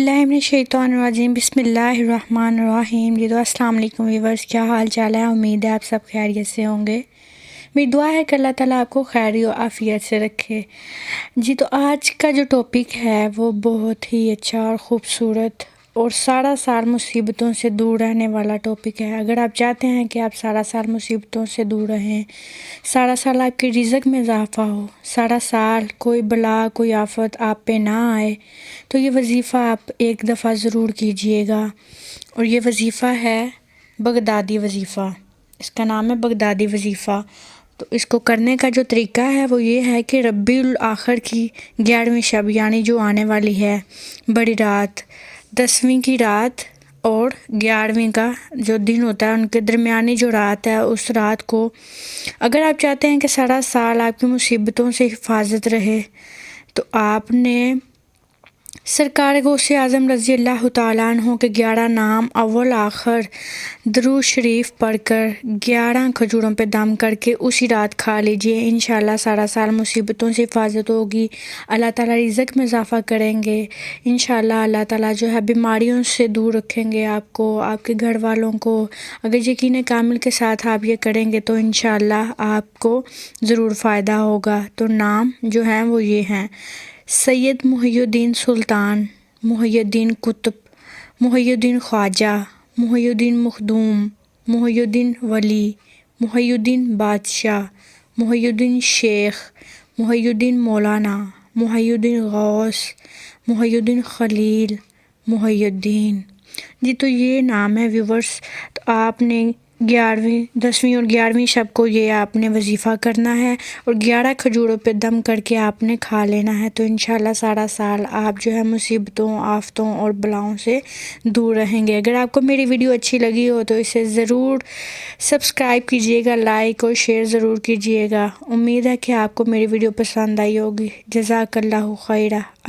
बिस्मिल्लाहिर्रहमानिर्रहीम बिस्मिल्लाहिर्रहमानिर्रहीम। जी तो अस्सलाम वालेकुम व्यूअर्स, क्या हाल चाल है। उम्मीद है आप सब खैरियत से होंगे। मेरी दुआ है कि अल्लाह ताला आपको खैर और आफ़ियत से रखे। जी तो आज का जो टॉपिक है वो बहुत ही अच्छा और ख़ूबसूरत और सारा साल मुसीबतों से दूर रहने वाला टॉपिक है। अगर आप चाहते हैं कि आप सारा साल मुसीबतों से दूर रहें, सारा साल आपके रिज़्क़ में इजाफ़ा हो, सारा साल कोई बला कोई आफ़त आप पे ना आए, तो ये वज़ीफ़ा आप एक दफ़ा ज़रूर कीजिएगा। और ये वज़ीफ़ा है बगदादी वज़ीफ़ा। इसका नाम है बगदादी वज़ीफ़ा। तो इसको करने का जो तरीका है वो ये है कि रबीउल आखिर की 11वीं शब यानी जो आने वाली है बड़ी रात, 10वीं की रात और 11वीं का जो दिन होता है उनके दरमियानी जो रात है, उस रात को अगर आप चाहते हैं कि सारा साल आपकी मुसीबतों से हिफाजत रहे, तो आपने सरकार गौसे आज़म रज़ी अल्लाह तआला अन्हु के 11 नाम अव्वल आखिर दरूद शरीफ पढ़कर 11 खजूरों पे दम करके उसी रात खा लीजिए। इंशाल्लाह सारा साल मुसीबतों से हिफाजत होगी, अल्लाह ताला रिज़्क़ में इजाफ़ा करेंगे। इंशाल्लाह अल्लाह ताला जो है बीमारियों से दूर रखेंगे आपको, आपके घर वालों को। अगर यकीन कामिल के साथ आप ये करेंगे तो इंशाल्लाह आपको ज़रूर फ़ायदा होगा। तो नाम जो हैं वो ये हैं: सैयद मुहियुद्दीन सुल्तान, मुहियुद्दीन कुतुब, मुहियुद्दीन ख्वाजा, मुहियुद्दीन मखदूम, मुहियुद्दीन वली, मुहियुद्दीन बादशाह, मुहियुद्दीन शेख, मुहियुद्दीन मौलाना, मुहियुद्दीन गौस, मुहियुद्दीन खलील, मुहियुद्दीन। जी तो ये नाम है व्यूवर्स। तो आपने 11वीं 10वीं और 11वीं शब को ये आपने वज़ीफ़ा करना है और 11 खजूरों पे दम करके आपने खा लेना है। तो इंशाल्लाह सारा साल आप जो है मुसीबतों, आफ़तों और बलाओं से दूर रहेंगे। अगर आपको मेरी वीडियो अच्छी लगी हो तो इसे ज़रूर सब्सक्राइब कीजिएगा, लाइक और शेयर ज़रूर कीजिएगा। उम्मीद है कि आपको मेरी वीडियो पसंद आई होगी। जज़ाकल्लाहु खैरा।